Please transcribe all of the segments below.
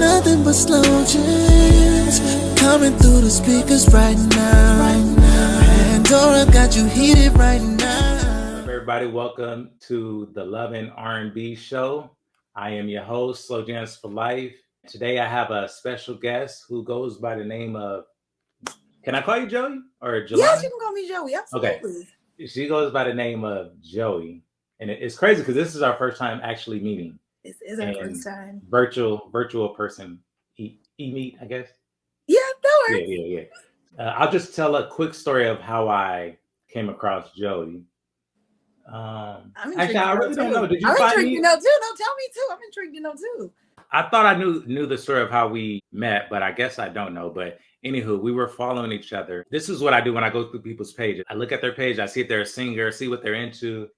nothing but slow jams coming through the speakers right now. Pandora got you heated right now. Everybody, welcome to the Love and R&B show. I am your host, Slowjams4life. Today I have a special guest who goes by the name of, can I call you Joey or Jollana? Yes, you can call me Joey, absolutely. Okay. She goes by the name of Joey. And it's crazy because this is our first time actually meeting. This is our first time. Virtual person, e-meet, I guess. Yeah, that works. Yeah. I'll just tell a quick story of how I came across Joey. Actually, I really don't know. Did you I'm find intrigued me? to know too. No, tell me too. I'm intrigued to know too. I thought I knew the story of how we met, but I guess I don't know. But anywho, we were following each other. This is what I do when I go through people's pages. I look at their page, I see if they're a singer, see what they're into.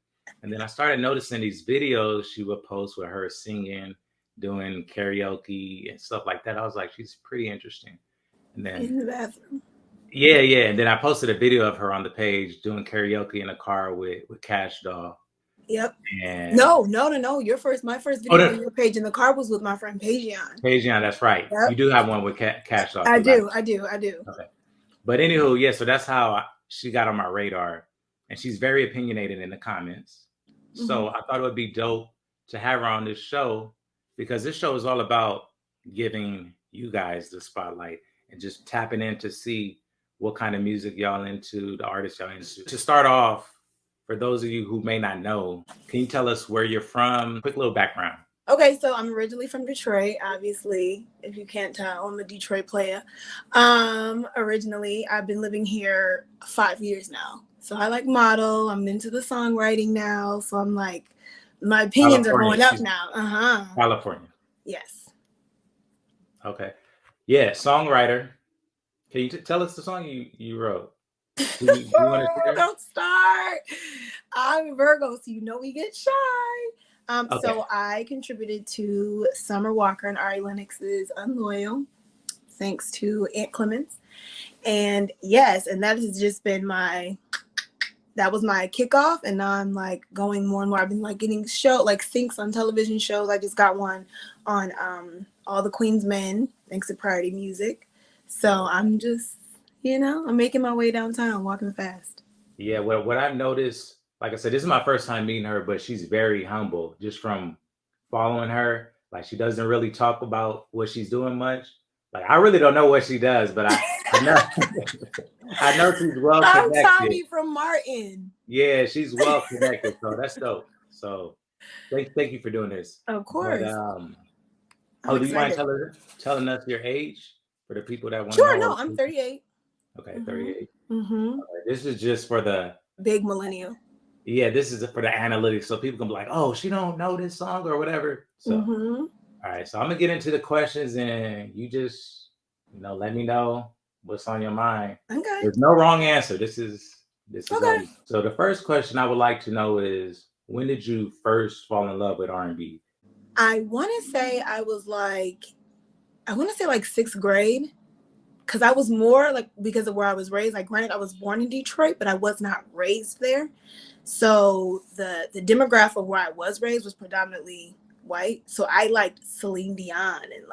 And then I started noticing these videos she would post with her singing, doing karaoke and stuff like that. I was like, she's pretty interesting. And then in the bathroom. Yeah. And then I posted a video of her on the page doing karaoke in a car with Cash Doll. Yep. And No. My first video on your page in the car was with my friend Pajion. Pajion, that's right. Yep. You do have one with Cash Doll. I do. Okay. But anywho, yeah, so that's how she got on my radar. And she's very opinionated in the comments. Mm-hmm. So I thought it would be dope to have her on this show because this show is all about giving you guys the spotlight and just tapping in to see what kind of music y'all into, the artists y'all into. To start off, for those of you who may not know, can you tell us where you're from? Quick little background. Okay, so I'm originally from Detroit, obviously. If you can't tell, I'm a Detroit player. Originally, I've been living here 5 years now. So I model. I'm into the songwriting now. So I'm like, my opinions are going up now. California. Yes. Okay. Yeah, songwriter. Can you tell us the song you wrote? Don't start. I'm Virgo, so you know we get shy. Okay. So I contributed to Summer Walker and Ari Lennox's Unloyal, thanks to Aunt Clemens. And yes, and that has just been that was my kickoff. And now I'm going more and more. I've been getting syncs on television shows. I just got one on All the Queen's Men, thanks to Priority Music. So I'm just, I'm making my way downtown, walking fast. Yeah, what I've noticed, like I said, this is my first time meeting her, but she's very humble just from following her. She doesn't really talk about what she's doing much. I really don't know what she does, but I know I know she's well connected. I'm Tommy from Martin. Yeah, she's well connected, so that's dope. So thank you for doing this. Of course. But, do you mind telling us your age for the people that want to know? Sure, no, I'm 38. Okay, 38. Mm-hmm. Right, this is just for the big millennial. Yeah, this is for the analytics, so people can be like, "Oh, she don't know this song or whatever." So, all right, so I'm gonna get into the questions, and you just, let me know what's on your mind. Okay. There's no wrong answer. This is okay. So the first question I would like to know is, when did you first fall in love with R&B? I want to say I was sixth grade. Because I was more because of where I was raised. Granted, I was born in Detroit, but I was not raised there. So the demographic of where I was raised was predominantly white. So I liked Celine Dion and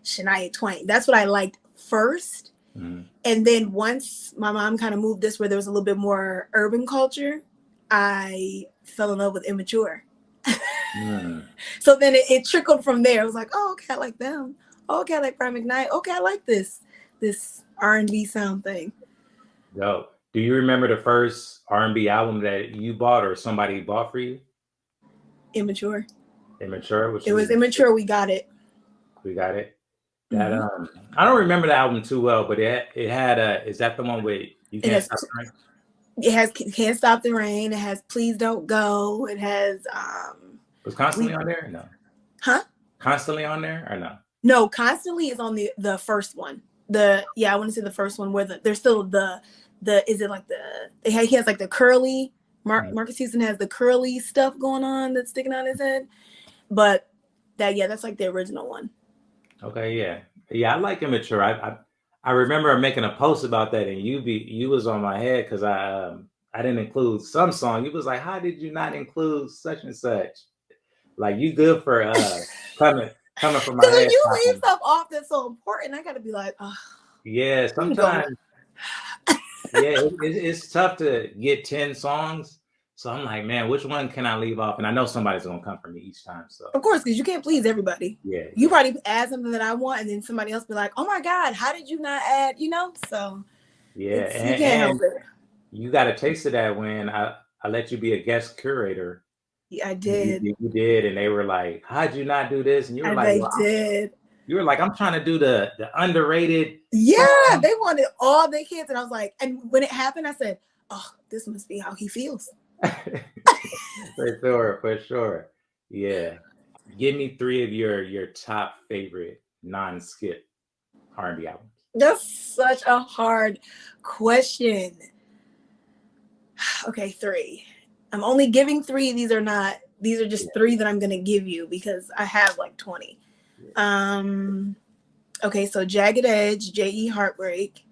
Shania Twain. That's what I liked first. Mm-hmm. And then once my mom kind of moved this where there was a little bit more urban culture, I fell in love with Immature. So then it trickled from there. I was like, oh, okay, I like them. Oh, okay, I like Brian McKnight. Okay, I like this R&B sound thing. Dope. Do you remember the first R&B album that you bought or somebody bought for you? Immature. Immature? It was Immature. We got it. We got it. That I don't remember the album too well, but it had is that the one with You Can't Stop the Rain? It has Can't Stop the Rain. It has Please Don't Go. It has Was Constantly on there or no? Huh? Constantly on there or no? No, Constantly is on the first one. I want to say the first one where there's still he has the curly Marcus Houston has the curly stuff going on that's sticking out his head. But that's the original one. Okay, yeah, I like Immature. I remember making a post about that, and you was on my head because I didn't include some song. You was like, how did you not include such and such? You good for coming from my Because when head. you leave stuff off that's so important, I gotta be like, oh, Yeah, sometimes. Yeah, it's tough to get 10 songs. So I'm like, man, which one can I leave off? And I know somebody's gonna come for me each time. So of course, because you can't please everybody. yeah, You probably add something that I want, and then somebody else be like, "Oh my God, how did you not add?" You know, so yeah, you can't help it. you got a taste of that when I let you be a guest curator. Yeah, I did. You did, and they were like, "How'd you not do this?" And you were like, They "Well, did." you were like, I'm trying to do the underrated." Yeah, song. they wanted all their kids, and I was like, and when it happened, I said, "Oh, this must be how he feels." For sure. Yeah. Give me 3 of your top favorite non-skip R&B albums. That's such a hard question. Okay, 3. I'm only giving 3. These are just 3 that I'm gonna give you because I have like 20. Okay, so Jagged Edge, J.E. Heartbreak,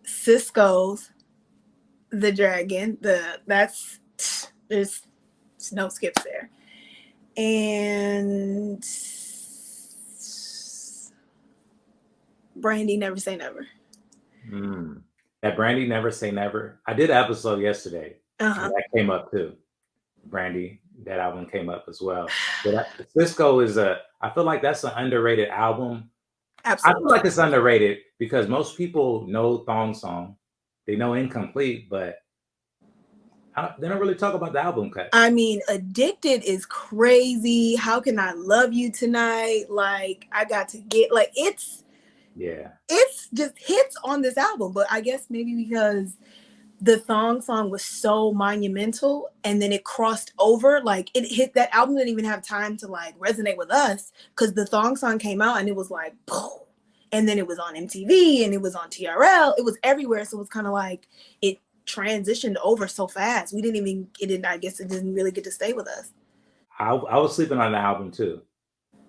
Cisco's The Dragon, there's no skips there. And Brandy, Never Say Never. That Brandy, Never Say Never. I did an episode yesterday. That came up too. Brandy, that album came up as well. But Cisco I feel like that's an underrated album. Absolutely. I feel like it's underrated because most people know Thong Song. They know Incomplete, but they don't really talk about the album cut. I mean, Addicted is crazy. How Can I Love You Tonight? Like, I got to get, like, it's just hits on this album. But I guess maybe because the Thong Song was so monumental and then it crossed over, like it hit, that album didn't even have time to like resonate with us because the Thong Song came out and it was like boom, and then it was on MTV and it was on TRL, it was everywhere. So it was kind of like it transitioned over so fast. I guess it didn't really get to stay with us. I was sleeping on the album too.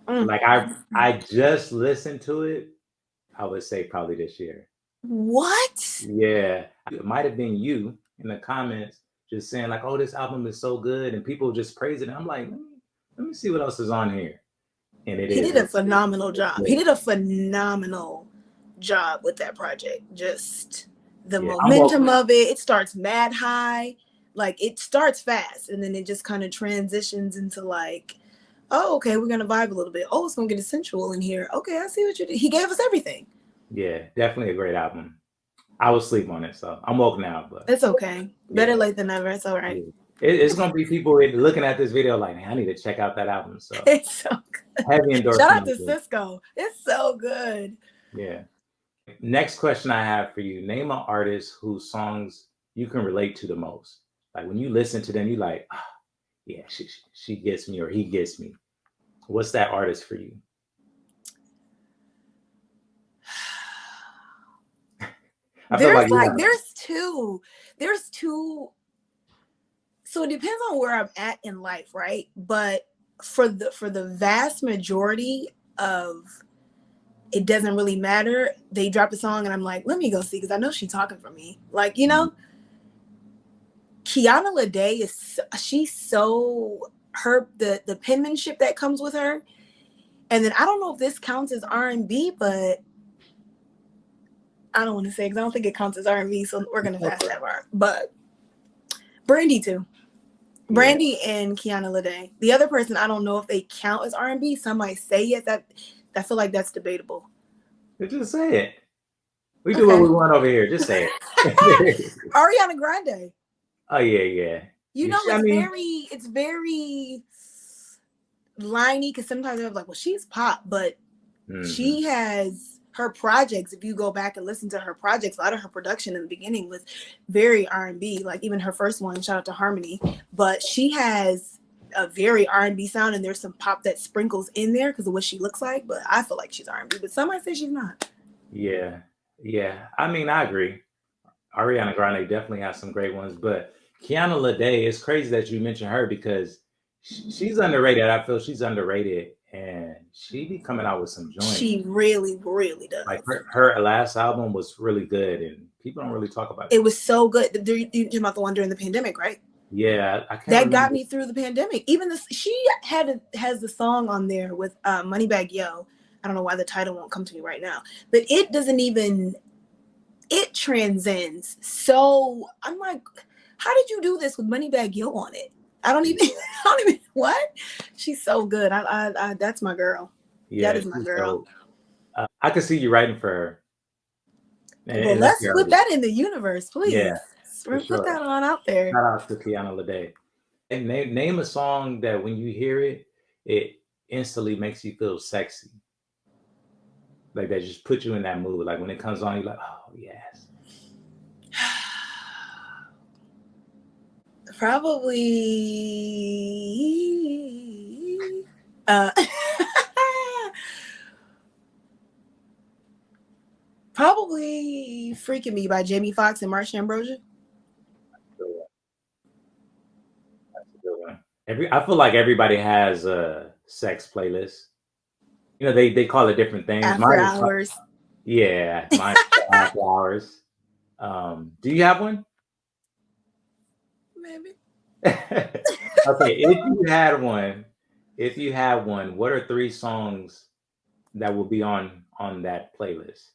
Like I just listened to it, I would say probably this year. What? Yeah, it might have been you in the comments just saying like, "Oh, this album is so good," and people just praise it. And I'm like, let me see what else is on here. And he did a phenomenal job. Yeah. He did a phenomenal job with that project. Just the momentum of it. It starts mad high, like it starts fast, and then it just kind of transitions into like, oh, okay, we're gonna vibe a little bit. Oh, it's gonna get sensual in here. Okay, I see what you did. He gave us everything. Yeah, definitely a great album. I was asleep on it, so I'm woke now. But it's okay. Better late than never. It's all right. Yeah. It's gonna be people looking at this video like, I need to check out that album. So it's so good. Heavy endorsement. Shout out to Cisco. It's so good. Yeah. Next question I have for you: name an artist whose songs you can relate to the most. Like when you listen to them, you like, oh, yeah, she gets me or he gets me. What's that artist for you? There's two. So it depends on where I'm at in life, right? But for the vast majority of it doesn't really matter. They drop a song and I'm like, let me go see because I know she's talking for me. Like, you know, Kiana Lede she's so the penmanship that comes with her. And then I don't know if this counts as R&B, but I don't want to say because I don't think it counts as R&B, so we're gonna pass that part. But Brandy too, Brandy and Kiana Lede. The other person, I don't know if they count as R&B. Some might say yes. That I feel like that's debatable. Just say it. We do what we want over here. Just say it. Ariana Grande. Oh yeah. You know, it's very liney because sometimes they're like, well, she's pop, but she has her projects. If you go back and listen to her projects, a lot of her production in the beginning was very R&B. Like even her first one, shout out to Harmony, but she has a very R&B sound, and there's some pop that sprinkles in there because of what she looks like. But I feel like she's R&B, but some might say she's not. Yeah. I mean, I agree. Ariana Grande definitely has some great ones, but Kiana Lede, it's crazy that you mentioned her because she's underrated. I feel she's underrated, and she be coming out with some joints. She really, really does. Like her last album was really good, and people don't really talk about it. It was so good. You're talking about the one during the pandemic, right? Yeah, I can't That remember. got me through the pandemic. Even this, she has the song on there with Moneybagg Yo. I don't know why the title won't come to me right now, but it doesn't even, it transcends. So I'm like, how did you do this with Moneybagg Yo on it? I don't even what? She's so good. I that's my girl. Yeah, That is my she's girl. dope. I could see you writing for her. Well, Unless let's you're put already. that in the universe, please. Yeah, for Put that sure. on out there. Shout out to Kiana Lede. And name a song that when you hear it, it instantly makes you feel sexy. Like that just put you in that mood. Like when it comes on, you're like, oh yes. Probably probably Freaking Me by Jamie Foxx and Marsha Ambrosia. That's a good one. I feel like everybody has a sex playlist. You know, they call it different things. After Mine is Hours. yeah, mine is After Hours. Do you have one? Maybe. Okay, if you had one, what are 3 songs that will be on that playlist?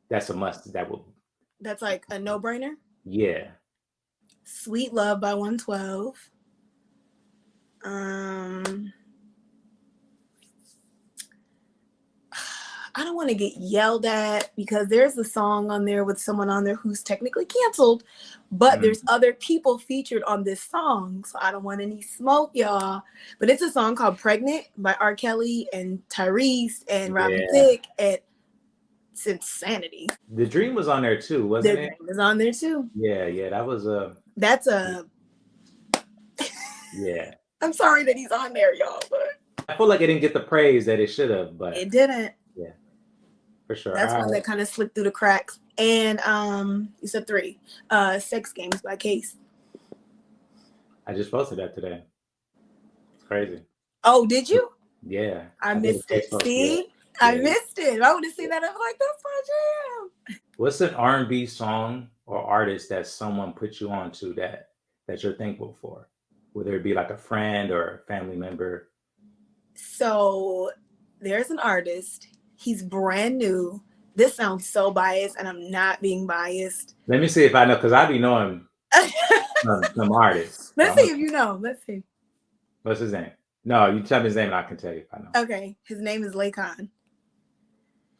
That's a must. That's like a no-brainer. Yeah. Sweet Love by 112. I don't want to get yelled at because there's a song on there with someone on there who's technically canceled, but there's other people featured on this song, so I don't want any smoke, y'all. But it's a song called Pregnant by R. Kelly and Tyrese and Robin Thicke, and it's insanity. The Dream was on there too, wasn't it? The Dream is on there too. Yeah, that was That's a yeah. I'm sorry that he's on there, y'all, but I feel like it didn't get the praise that it should have, but it didn't. Yeah, for sure. That's one that kind of slipped through the cracks. And you said 3. Sex Games by Case. I just posted that today. It's crazy. Oh, did you? Yeah. I missed it. See? Yeah. I missed it. I would have seen that. I was like, that's my jam. What's an R&B song or artist that someone put you on to that you're thankful for? Whether it be like a friend or a family member. So there's an artist. He's brand new. This sounds so biased, and I'm not being biased. Let me see if I know, because I be knowing some artists. Let's see if you know. Let's see. What's his name? No, you tell me his name and I can tell you if I know. Okay. His name is Laycon.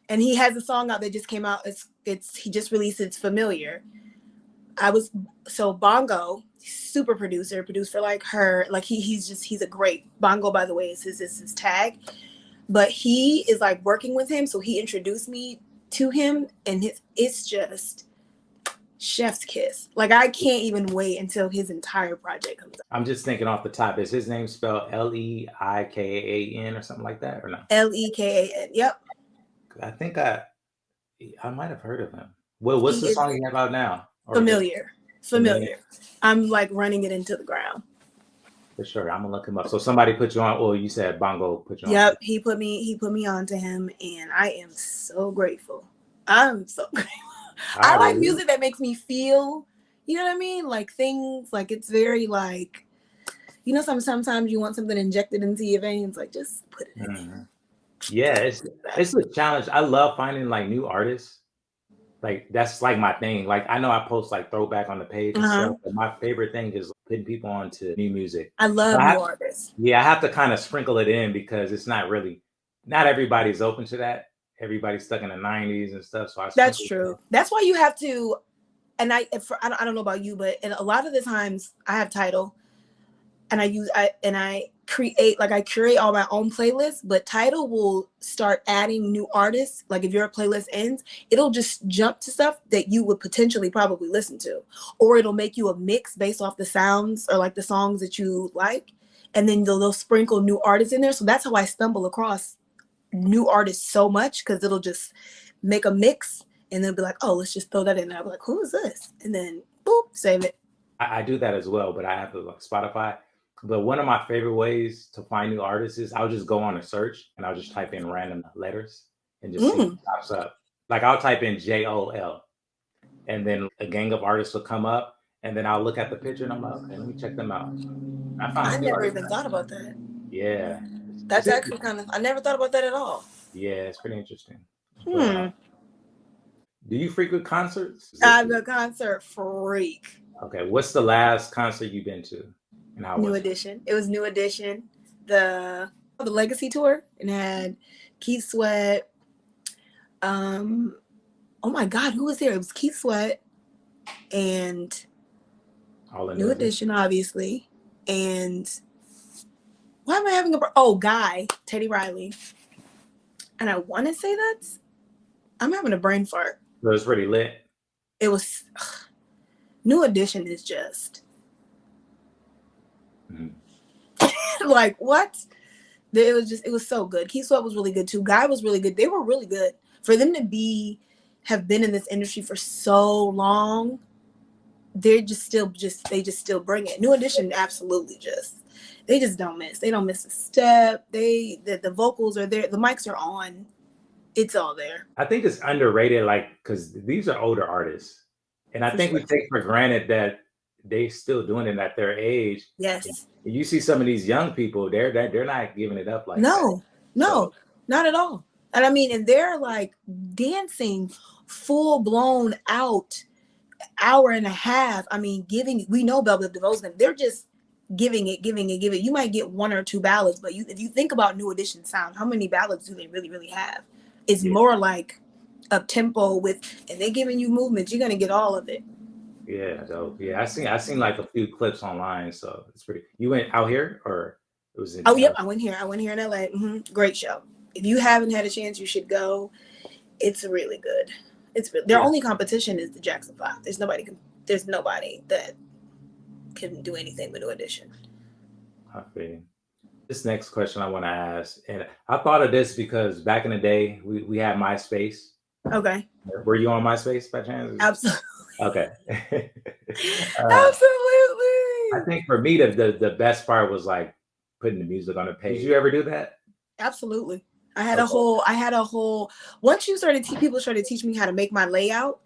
And he has a song out that just came out. He just released It's Familiar. Bongo, super producer, produced for like her. Like he's a great Bongo, by the way, is his tag. But he is like working with him, so he introduced me to him, and it's just chef's kiss. Like I can't even wait until his entire project comes out. I'm just thinking off the top. Is his name spelled Leikan or something like that, or no? Lekan. Yep. I think I might have heard of him. Well, what's the song you have out now? Familiar. I'm like running it into the ground. For sure, I'm gonna look him up. So somebody put you on. Well, you said Bongo put you on. Yep, he put me on to him, and I am so grateful. I'm so grateful. I like music that makes me feel, you know what I mean? Like things, like it's very like, you know, sometimes you want something injected into your veins, like just put it in. Yeah, it's a challenge. I love finding like new artists. Like that's like my thing. Like I know I post like throwback on the page and stuff, but my favorite thing is putting people onto new music. I love new artists. Yeah, I have to kind of sprinkle it in because it's not everybody's open to that. Everybody's stuck in the 90s and stuff. So that's true. That's why you have to. And I don't know about you, but a lot of the times I have Tidal, and I curate all my own playlists, but Tidal will start adding new artists. Like if your playlist ends, it'll just jump to stuff that you would potentially probably listen to, or it'll make you a mix based off the sounds or like the songs that you like, and then they'll sprinkle new artists in there. So that's how I stumble across new artists so much, because it'll just make a mix and then be like, oh, let's just throw that in there. I'll be like, who is this? And then boop, save it. I do that as well, but I have to like Spotify. But one of my favorite ways to find new artists is I'll just go on a search and I'll just type in random letters and just see what pops up. Like I'll type in JOL, and then a gang of artists will come up, and then I'll look at the picture and I'm like, okay, let me check them out. I found a I few never artists. even thought about that. Yeah, That's actually kind of, I never thought about that at all. yeah, it's pretty interesting. Hmm. But, do you frequent concerts? I'm a concert freak. Okay, what's the last concert you've been to, and how New was it? Edition. It was New Edition. The Legacy tour, and had Keith Sweat. Oh my God, who was there? It was Keith Sweat and All in New Edition, obviously. And why am I having Guy, Teddy Riley. And I want to say I'm having a brain fart. It was pretty lit. It was, New Edition is just like, what? It was so good. Keith Sweat was really good too. Guy was really good. They were really good. For them to have been in this industry for so long, they just still bring it. New Edition absolutely they just don't miss. They don't miss a step. The vocals are there. The mics are on. It's all there. I think it's underrated, like, because these are older artists, and I think we take for granted that they still doing it at their age. Yes. You see some of these young people, they're not giving it up like no, that. So, not at all. And I mean, and they're like dancing full blown out hour and a half. I mean, we know Bell Biv DeVoe's them. They're just giving it. You might get one or two ballads, but if you think about New Edition sound, how many ballads do they really, really have? It's more like up tempo and they're giving you movements. You're gonna get all of it. Yeah, so I seen like a few clips online, so it's pretty. You went out here, or it was in? Oh, yep, I went here in LA. Great show. If you haven't had a chance, you should go. It's really good. Their only competition is the Jackson 5. There's nobody that can do anything with New Edition. I feel. This next question I want to ask, and I thought of this because back in the day we had MySpace. Okay. Were you on MySpace by chance? Absolutely. Okay. Absolutely. I think for me the best part was like putting the music on the page. Did you ever do that? Absolutely. I had a whole once people started teaching me how to make my layout.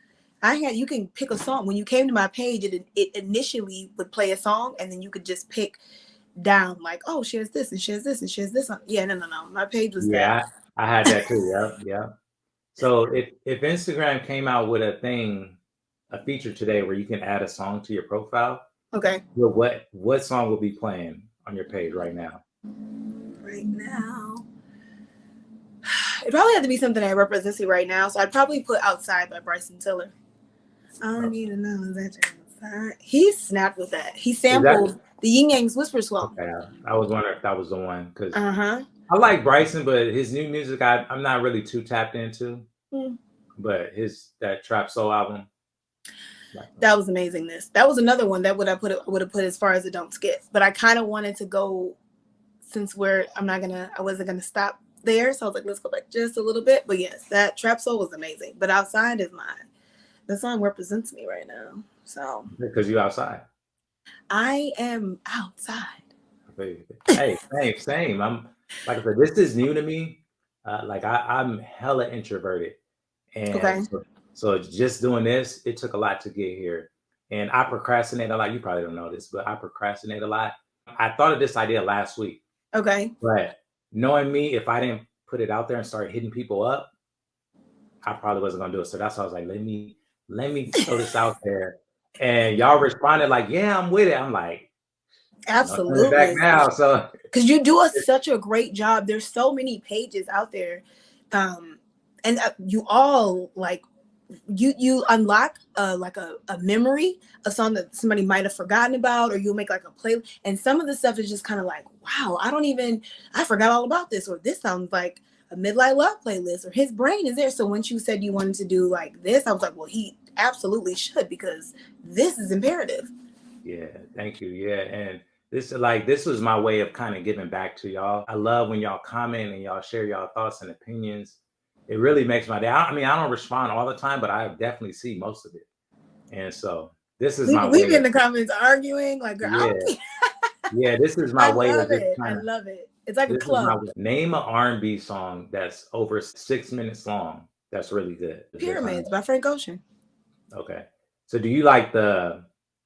You can pick a song. When you came to my page, it initially would play a song, and then you could just pick down like, oh, shares this and shares this and shares this. Yeah, no. My page was that. I had that too. Yeah. So if Instagram came out with a feature today where you can add a song to your profile, okay, what song will be playing on your page right now? Right now, it probably had to be something that represents it right now. So I'd probably put "Outside" by Bryson Tiller. I don't need to know that you're outside. He snapped with that. He sampled the Yin Yang's Whisper song. Okay, I was wondering if that was the one, because I like Bryson, but his new music I'm not really too tapped into. But that Trap Soul album, that was amazing. That was another one that would have put as far as a Don't Skip. But I kind of wanted to go, since I wasn't gonna stop there, so I was like, let's go back just a little bit. But yes, that Trap Soul was amazing. But Outside is mine. The song represents me right now. So because you outside. I am outside. Hey, same. I'm like I said, this is new to me. Like I'm hella introverted, and so just doing this, it took a lot to get here. And I procrastinate a lot. You probably don't know this, but I procrastinate a lot. I thought of this idea last week. Okay. But knowing me, if I didn't put it out there and start hitting people up, I probably wasn't gonna do it. So that's why I was like, let me throw this out there. And y'all responded like, yeah, I'm with it. I'm like, absolutely. Back now, so because you do such a great job. There's so many pages out there, and you all like you unlock like a memory, a song that somebody might have forgotten about, or you'll make like a playlist. And some of the stuff is just kind of like, wow, I forgot all about this, or this sounds like a Midlife Love playlist, or his brain is there. So once you said you wanted to do like this, I was like, well, he absolutely should, because this is imperative. Yeah, thank you. Yeah, and this was my way of kind of giving back to y'all. I love when y'all comment and y'all share y'all thoughts and opinions. It really makes my day. I mean, I don't respond all the time, but I definitely see most of it. And so this is my way. We've been in the comments arguing like, yeah, this is my way of it. I love it. It's like a club. Name an R&B song that's over 6 minutes long that's really good. Pyramids by Frank Ocean. Okay. So do you like because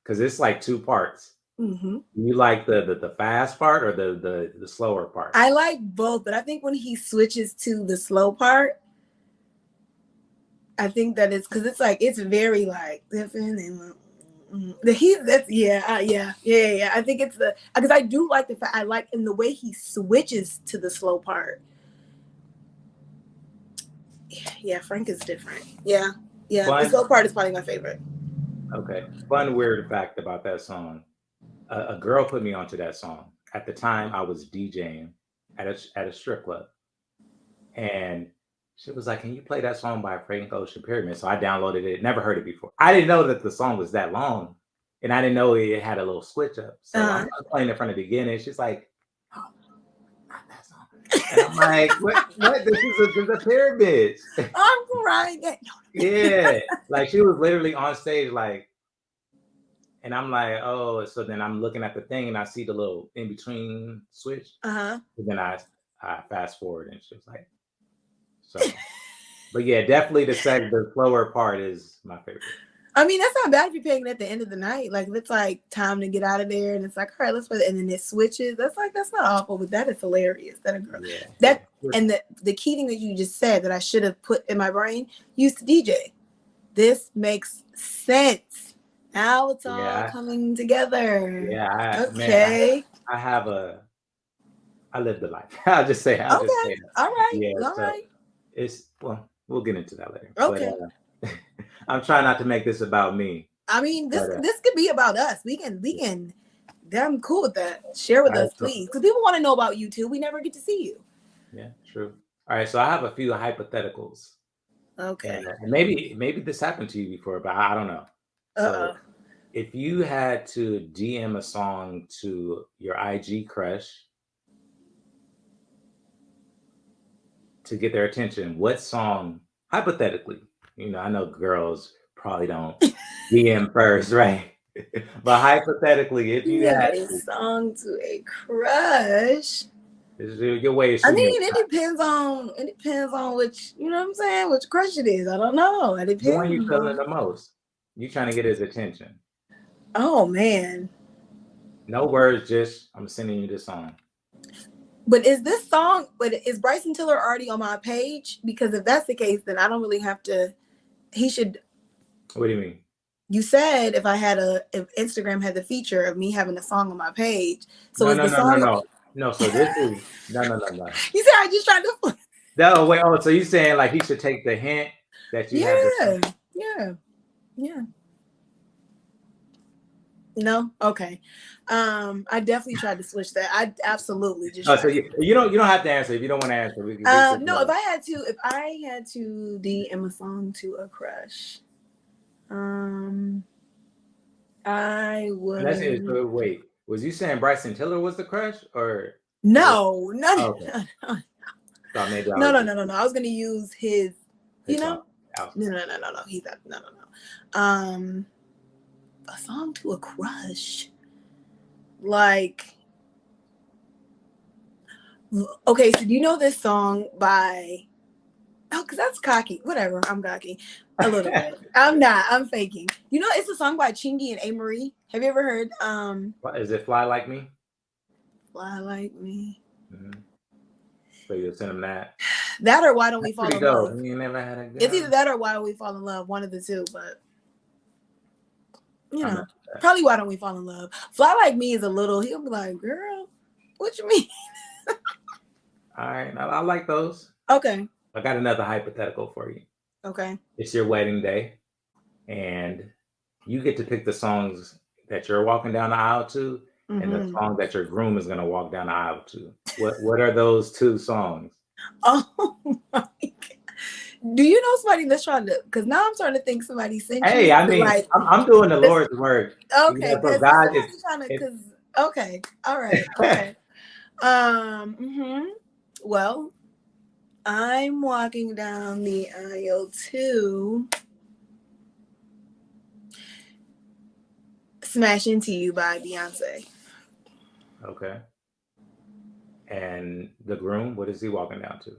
because it's like two parts. Mm-hmm. You like the fast part or the slower part? I like both, but I think when he switches to the slow part, I think that it's because it's like it's very like different and yeah. I think it's the because I do like the fact I like in the way he switches to the slow part. Yeah, Frank is different. Yeah. The slow part is probably my favorite. Okay. Fun weird fact about that song. A girl put me onto that song. At the time, I was DJing at a strip club, and she was like, "Can you play that song by Frank Ocean Pyramid?" So I downloaded it. Never heard it before. I didn't know that the song was that long, and I didn't know it had a little switch up. So I'm playing it from the beginning. She's like, "Oh, not that song," and I'm like, "What? This is a pyramid." I'm crying. Yeah, like she was literally on stage, like. And I'm like, oh, so then I'm looking at the thing and I see the little in between switch. And then I fast forward and she was like, so. But yeah, definitely the slower part is my favorite. I mean, that's not bad if you're playing it at the end of the night. Like if it's like time to get out of there and it's like, all right, let's play it. And then it switches. That's not awful, but that is hilarious. That a girl. Yeah. And the key thing that you just said that I should have put in my brain, used to DJ. This makes sense. Now it's all coming together. Yeah. Okay. Man, I lived the life. I'll just say it. All right. Yeah. All right. We'll get into that later. Okay. But, I'm trying not to make this about me. I mean, this could be about us. We can. I'm cool with that. Share with us, please, because people want to know about you too. We never get to see you. Yeah, true. All right, so I have a few hypotheticals. Okay. And maybe this happened to you before, but I don't know. So if you had to DM a song to your IG crush to get their attention, what song, hypothetically, I know girls probably don't DM first, right? But hypothetically, if you had a song to a crush, your way of I mean, it depends on which, you know what I'm saying, which crush it is. I don't know. It depends. The one you feeling the most. You trying to get his attention. Oh man. No words, just I'm sending you this song. But is Bryson Tiller already on my page? Because if that's the case, then I don't really have to. He should. What do you mean? You said if Instagram had the feature of me having a song on my page. So No. So this is no. You said I just tried to. No, wait. Oh, so you saying like he should take the hint that you have? Yeah. No, okay. I definitely tried to switch that. I absolutely just. So you don't have to answer if you don't want to answer. No, if I had to DM a song to a crush, I would. That's it. So wait, was you saying Bryson Tiller was the crush or? No. Okay. So maybe no. I was gonna use his. No. He's not. No. A song to a crush. Like, okay, so do you know this song by? Oh, because that's cocky. Whatever, I'm cocky a little bit. I'm not. I'm faking. You know, it's a song by Chingy and A-Marie. Have you ever heard? Is it "Fly Like Me"? Fly Like Me. Mm-hmm. So you'll send him that. That or Why Don't We Fall in Love? You never had a girl. It's either that or Why Don't We Fall in Love. One of the two, but probably Why Don't We Fall in Love. Fly Like Me is a little. He'll be like, "Girl, what you mean?" All right, I like those. Okay. I got another hypothetical for you. Okay. It's your wedding day, and you get to pick the songs that you're walking down the aisle to, and the song that your groom is going to walk down the aisle to. What are those two songs? Oh my God. Do you know somebody that's trying to? Because now I'm starting to think somebody sent you. Hey, I mean, like, I'm doing the Lord's work. Okay, because God is trying to. Okay, all right, okay. Well, I'm walking down the aisle to "Smash Into You" by Beyonce. Okay. And the groom, what is he walking down to?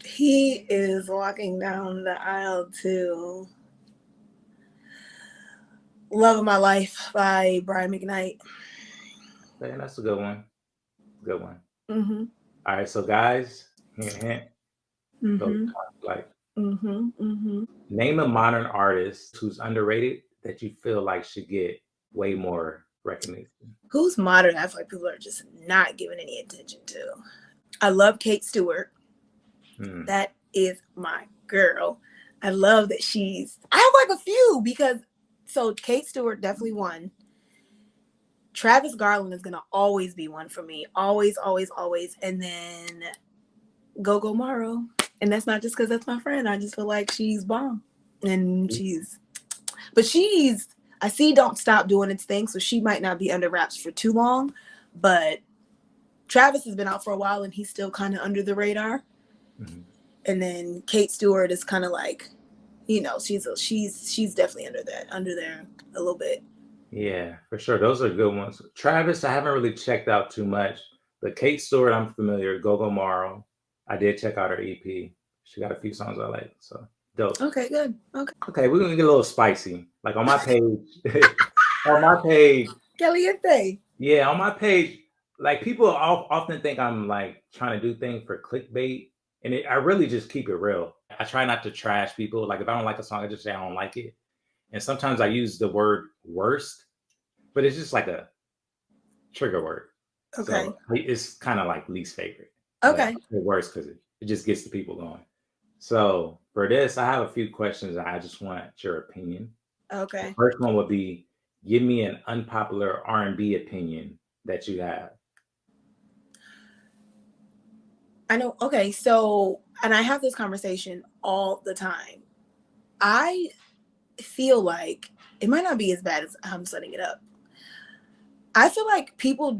He is walking down the aisle to Love of My Life by Brian McKnight. Man, that's a good one. Good one. Mm-hmm. All right, so guys, hint, hint. Mm-hmm. Like, Mm-hmm. Mm-hmm. name a modern artist who's underrated that you feel like should get way more recognition. Who's modern? I feel like people are just not giving any attention to. I love Kate Stewart. That is my girl. I love that I have like a few because, so Kate Stewart definitely won. Travis Garland is going to always be one for me. Always, always, always. And then Gogo Morrow. And that's not just because that's my friend. I just feel like she's bomb. And I see Don't Stop doing its thing, so she might not be under wraps for too long. But Travis has been out for a while and he's still kind of under the radar. Mm-hmm. And then Kate Stewart is kind of like, you know, she's definitely under there a little bit. Yeah, for sure. Those are good ones. Travis, I haven't really checked out too much, but Kate Stewart, I'm familiar. Gogo Morrow, I did check out her EP. She got a few songs I like, so dope. Okay, good. Okay, we're gonna get a little spicy. Like on my page, on my page, Caliente. Yeah, on my page, like people often think I'm like trying to do things for clickbait, and I really just keep it real. I try not to trash people. Like if I don't like a song, I just say I don't like it. And sometimes I use the word worst, but it's just like a trigger word. Okay. So it's kind of like least favorite. Okay. Worst because it just gets the people going. So for this, I have a few questions. I just want your opinion. Okay. The first one would be, give me an unpopular R&B opinion that you have. I know. Okay. So, and I have this conversation all the time. I feel like it might not be as bad as I'm setting it up. I feel like people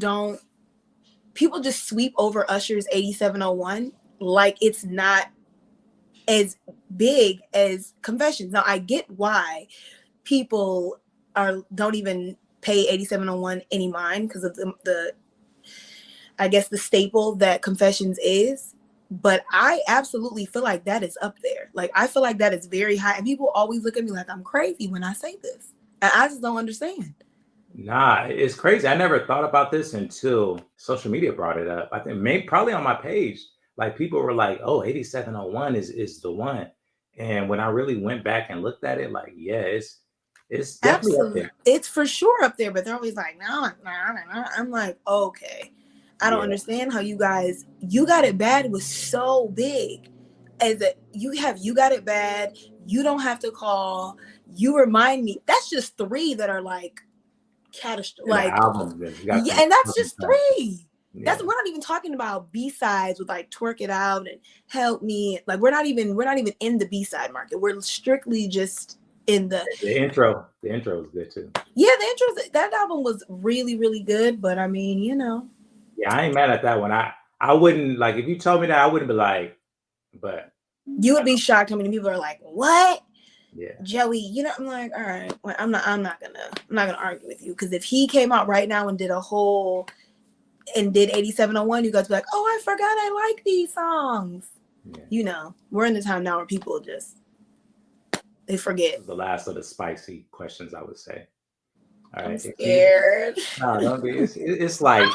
just sweep over Usher's 8701 like it's not as big as Confessions. Now I get why people don't even pay 8701 any mind because of the I guess the staple that Confessions is. But I absolutely feel like that is up there. Like, I feel like that is very high. And people always look at me like I'm crazy when I say this. And I just don't understand. Nah, it's crazy. I never thought about this until social media brought it up. I think probably on my page, like people were like, oh, 8701 is the one. And when I really went back and looked at it, like, yeah, it's definitely up there. It's for sure up there, but they're always like, no. I'm like, okay. I don't understand how you Got It Bad was so big. As you Got It Bad, You Don't Have to Call, You Remind Me. That's just three that are like catastrophic. Like, yeah, and that's just three. Yeah. We're not even talking about B-sides with like Twerk It Out and Help Me. Like we're not even in the B-side market. We're strictly just in the intro. The intro was good too. Yeah, that album was really, really good. But I mean, you know. Yeah, I ain't mad at that one. I wouldn't, like, if you told me that, I wouldn't be like, but you would be shocked how many people are like, what? Yeah, Joey, you know, I'm like, all right, well, I'm not gonna argue with you, because if he came out right now and did 8701, you guys be like, oh, I forgot I like these songs. Yeah. You know, we're in the time now where people they forget. The last of the spicy questions, I would say. All right, I'm scared. No, don't be. It's like,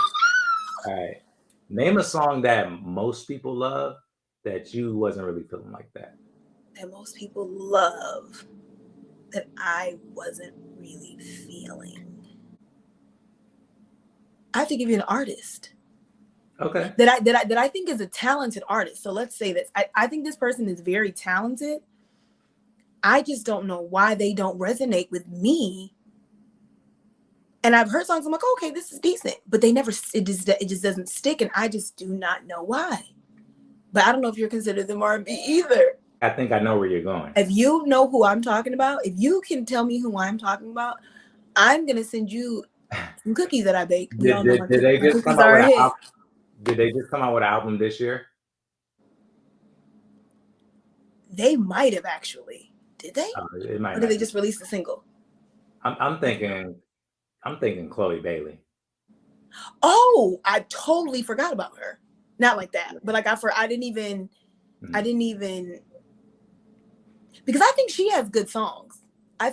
all right, name a song that most people love that you wasn't really feeling like that. That most people love that I wasn't really feeling. I have to give you an artist. Okay. That I think is a talented artist. So let's say this. I think this person is very talented. I just don't know why they don't resonate with me. And I've heard songs, I'm like, okay, this is decent. But it just doesn't stick. And I just do not know why. But I don't know if you're considered them R&B either. I think I know where you're going. If you know who I'm talking about, if you can tell me who I'm talking about, I'm going to send you some cookies that I baked. Did they just come out with an album this year? They might have actually. Did they? Or did they just release a single? I'm thinking Chloe Bailey. Oh, I totally forgot about her. Not like that, but like I didn't even, because I think she has good songs.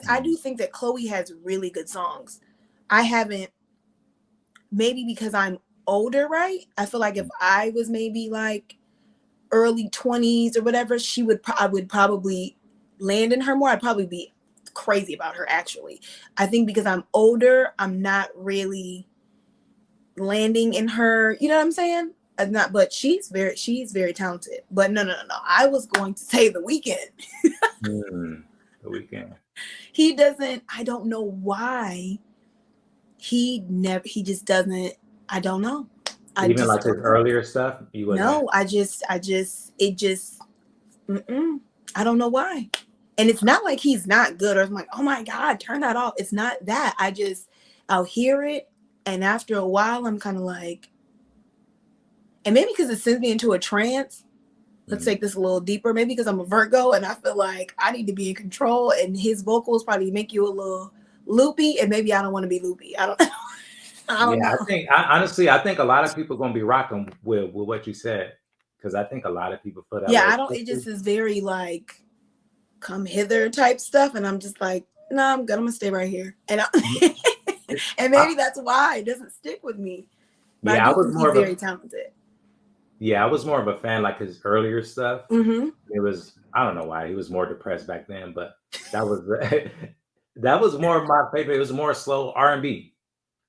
I do think that Chloe has really good songs. I haven't, maybe because I'm older, right? I feel like if I was maybe like early 20s or whatever, I would probably land in her more. I'd probably be crazy about her, actually. I think because I'm older, I'm not really landing in her, you know what I'm saying? Not, but she's very talented. But no. I was going to say The Weeknd. The Weeknd. He doesn't, I don't know why. He just doesn't, I don't know. Even like his earlier stuff, you wasn't. No, I don't know why. And it's not like he's not good or I'm like, oh my God, turn that off. It's not that. I'll hear it. And after a while, I'm kind of like, and maybe because it sends me into a trance. Let's take this a little deeper. Maybe because I'm a Virgo and I feel like I need to be in control, and his vocals probably make you a little loopy, and maybe I don't want to be loopy. I don't know. I think a lot of people are gonna be rocking with what you said, because I think a lot of people put out. Yeah, I don't. It just is very like come hither type stuff, and I'm just like, no, I'm gonna stay right here, and and maybe that's why it doesn't stick with me. But yeah, I was more very talented. Yeah, I was more of a fan like his earlier stuff. Mm-hmm. It was, I don't know why he was more depressed back then, but that was that was more of my favorite. It was more slow R&B,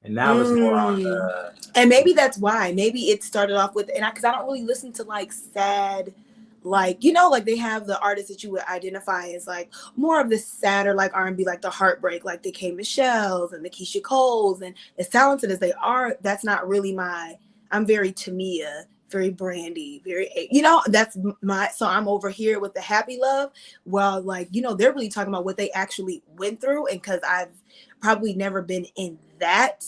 and now it's more on the. And maybe that's why. Maybe it started off with, and because I don't really listen to like sad, like like they have the artists that you would identify as like more of the sadder like R&B, like the heartbreak, like the K Michelle's and the Keisha Coles, and as talented as they are, that's not really my. I'm very Tamia. Very Brandy, very, that's so I'm over here with the happy love. Well, like, they're really talking about what they actually went through. And because I've probably never been in that,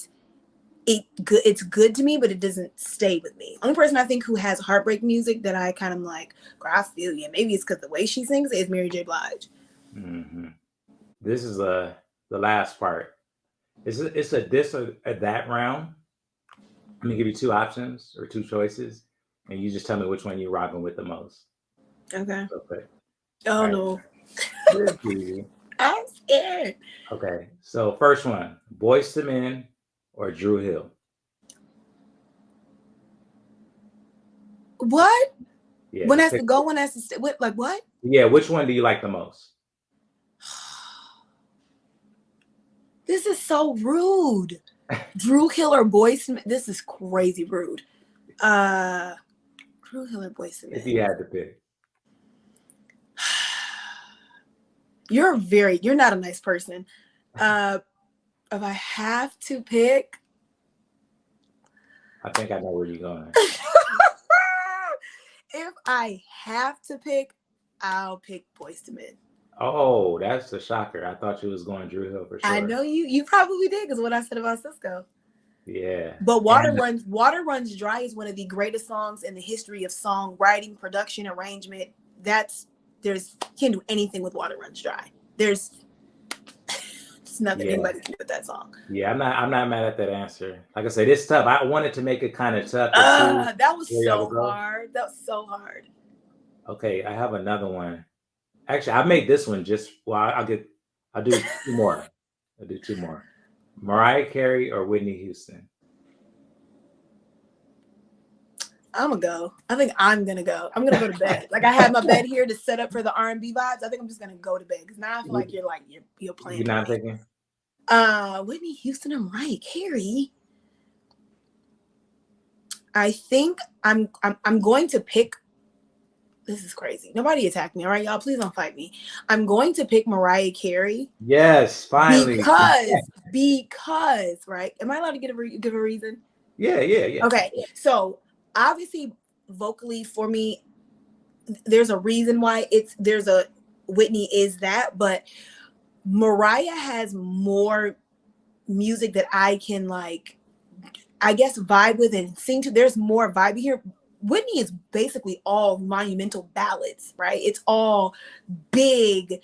it's good to me, but it doesn't stay with me. Only person I think who has heartbreak music that I kind of like, girl, I feel you. Maybe it's because the way she sings is Mary J. Blige. Mm-hmm. This is the last part. It's a this or that round. I'm gonna give you two options or two choices, and you just tell me which one you're rocking with the most. Okay. Okay. Oh, right. No. I'm scared. Okay. So first one, Boyz II Men or Dru Hill? What? Yeah. One has to go, one has to stay. Like what? Yeah. Which one do you like the most? This is so rude. Dru Hill or Boyz II Men? This is crazy rude. Dru Hill or Boyz II Men? If you had to pick. You're not a nice person. If I have to pick, I think I know where you're going. If I have to pick, I'll pick Boyz II Men. Oh, that's a shocker. I thought you was going Dru Hill for sure. I know you probably did, because what I said about Cisco. Yeah. But Water Runs Dry is one of the greatest songs in the history of songwriting, production, arrangement. You can't do anything with Water Runs Dry. There's nothing anybody can do with that song. Yeah, I'm not mad at that answer. Like I said, it's tough. I wanted to make it kind of tough. That was so hard. That was so hard. Okay, I have another one. Actually, I made this one I'll do two more. I'll do two more. Mariah Carey or Whitney Houston? I'm gonna go. I think I'm gonna go. I'm gonna go to bed. Like I had my bed here to set up for the R&B vibes. I think I'm just gonna go to bed because now I feel like you're playing. You're not thinking? Whitney Houston and Mariah Carey. I think I'm going to pick. This is crazy. Nobody attack me, all right, y'all. Please don't fight me. I'm going to pick Mariah Carey. Yes, finally. Because right? Am I allowed to give a reason? Yeah. Okay, so obviously, vocally for me, there's a reason why Whitney is that, but Mariah has more music that I can like, I guess, vibe with and sing to. There's more vibe here. Whitney is basically all monumental ballads, right? It's all big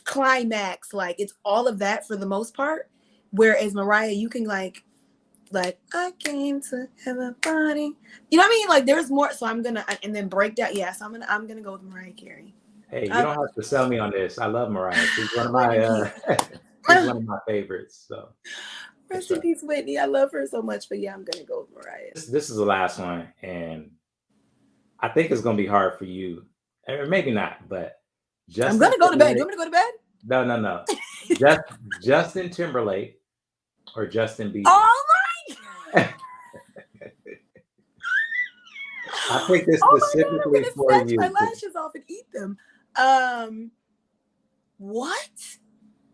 climax, like it's all of that for the most part. Whereas Mariah, you can like I came to have a party. You know what I mean? Like there's more. So I'm gonna and then break down. Yeah, so I'm gonna go with Mariah Carey. Hey, you don't have to sell me on this. I love Mariah. She's one of Rest in my peace. she's one of my favorites. So for Rest in sure. peace, Whitney. I love her so much, but yeah, I'm gonna go with Mariah. This is the last one, and I think it's gonna be hard for you, or maybe not. But I'm Justin gonna go to bed. You Timberlake. want me to go to bed? No. Just Justin Timberlake or Justin Bieber. Oh I picked this my god, I'm specifically gonna for snatch you. my lashes off and eat them. What?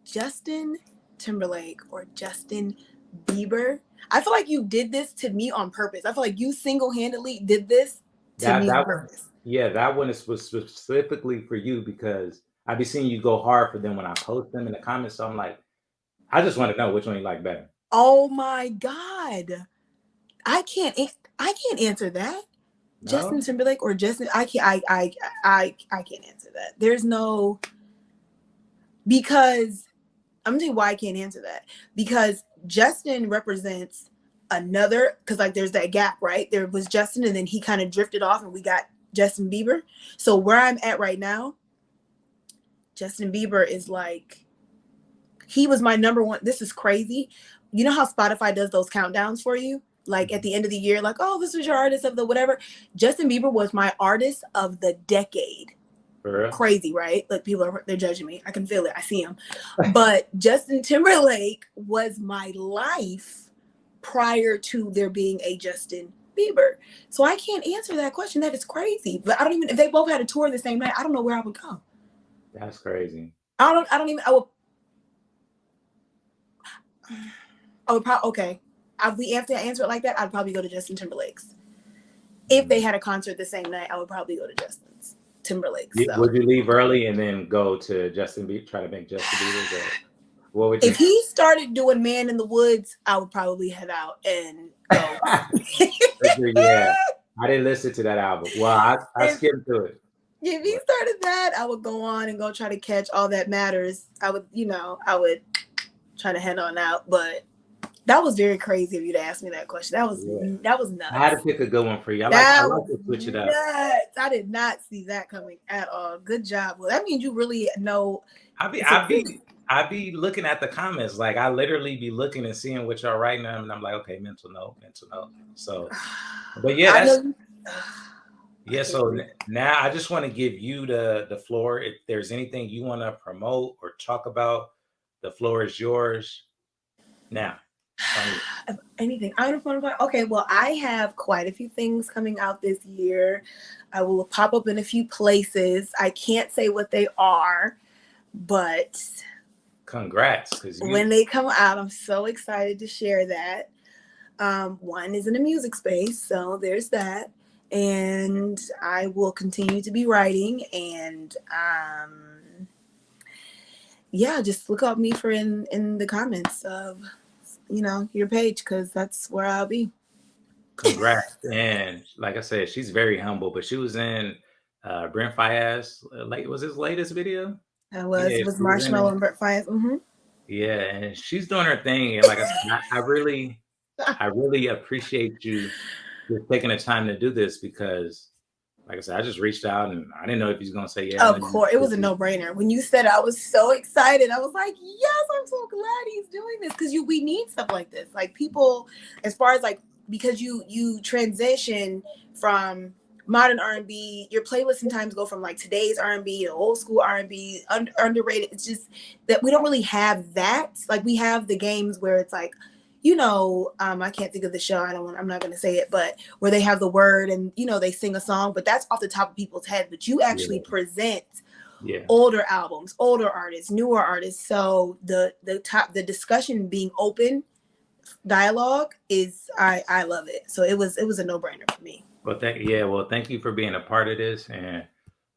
Justin Timberlake or Justin Bieber? I feel like you did this to me on purpose. I feel like you single-handedly did this to me on purpose. Yeah, that one was specifically for you because I be seeing you go hard for them when I post them in the comments. So I'm like, I just want to know which one you like better. Oh my god. I can't answer that. No? Justin Timberlake or Justin, I can't answer that. There's no, because I'm gonna tell you why I can't answer that. Because Justin represents another, because like there's that gap, right? There was Justin and then he kind of drifted off and we got Justin Bieber. So where I'm at right now, Justin Bieber is like, he was my number one. This is crazy. You know how Spotify does those countdowns for you? Like at the end of the year, like, oh, this was your artist of the whatever. Justin Bieber was my artist of the decade. For real? Crazy, right? Like they're judging me. I can feel it. I see him. But Justin Timberlake was my life prior to there being a Justin Bieber. So I can't answer that question. That is crazy. But I don't even, if they both had a tour the same night, I don't know where I would go. That's crazy. I would probably, okay. If we have to answer it like that, I'd probably go to Justin Timberlake's. If they had a concert the same night, I would probably go to Justin's Timberlake's. So. Would you leave early and then go to Justin Bieber, try to make Justin Bieber? What would you? If he started doing Man in the Woods, I would probably head out and go. Yeah, I didn't listen to that album. Well, I skimmed through it. If he started that, I would go on and go try to catch All That Matters. I would try to head on out, but that was very crazy of you to ask me that question. That was nuts. I had to pick a good one for you. I like to switch it up. Nuts. I did not see that coming at all. Good job. Well, that means you really know. I be looking at the comments. Like I literally be looking and seeing what y'all writing them, and I'm like, okay, mental note. So, but yeah, that's So now I just want to give you the floor. If there's anything you want to promote or talk about, the floor is yours now. Anything I don't want to. Okay, well, I have quite a few things coming out this year. I will pop up in a few places. I can't say what they are, but congrats, because when they come out, I'm so excited to share that. One is in the music space, so there's that, and I will continue to be writing, and just look up me for in the comments of your page, because that's where I'll be. Congrats. And like I said, she's very humble, but she was in Brent Faiyaz, was his latest video. It was Marshmallow and Brent Faiyaz. Mm-hmm. Yeah, and she's doing her thing, and like I said, I really appreciate you just taking the time to do this, because like I said, I just reached out and I didn't know if he's gonna say yeah. Of course, it was a no-brainer. When you said it, I was so excited. I was like, yes, I'm so glad he's doing this, because we need stuff like this. Like people, as far as like, because you transition from modern R&B, your playlists sometimes go from like today's R&B to old school R&B, underrated. It's just that we don't really have that. Like we have the games where it's like, I can't think of the show. I'm not going to say it, but where they have the word and, they sing a song, but that's off the top of people's head. But you actually present older albums, older artists, newer artists. So the discussion being open dialogue is, I love it. So it was a no-brainer for me. Well, thank you for being a part of this. And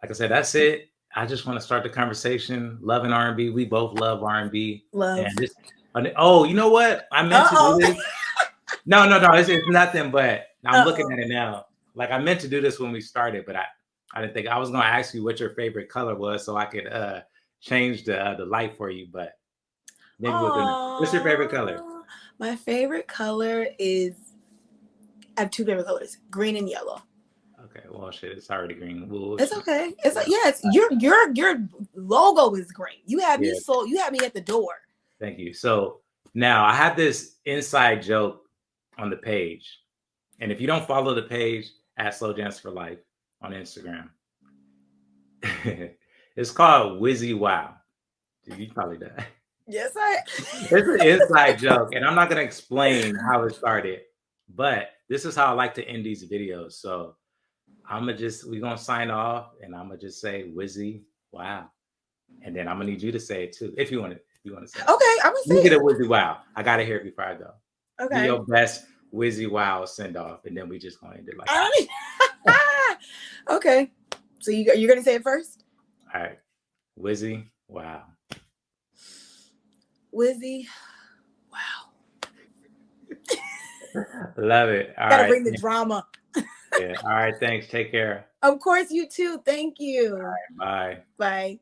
like I said, that's it. I just want to start the conversation. Loving R&B. We both love R&B. Oh, you know what? I meant to do this. No. It's nothing, but I'm looking at it now. Like I meant to do this when we started, but I didn't think I was going to ask you what your favorite color was so I could change the light for you. But maybe we'll do that. What's your favorite color? My favorite color is, I have two favorite colors, green and yellow. Okay, well, shit, it's already green. We'll It's okay. It's your logo is great. You had me Yeah. sold. You had me at the door. Thank you. So now I have this inside joke on the page. And if you don't follow the page at Slowjams4life on Instagram, it's called Wizzy Wow. You probably know. Yes, It's an inside joke, and I'm not gonna explain how it started, but this is how I like to end these videos. So we're gonna sign off, and I'm gonna just say Wizzy Wow, and then I'm gonna need you to say it too, if you want to. You want to say it. Okay, I'm gonna say You get a it. Wizzy Wow. I gotta hear it before I go. Do Okay. your best Wizzy Wow send off, and then we just gonna end it like that. Okay. So you're gonna say it first? All right. Wizzy Wow. Wizzy. Wow. Love it. All Gotta right. bring the drama. Yeah. All right. Thanks. Take care. Of course, you too. Thank you. Bye. Bye.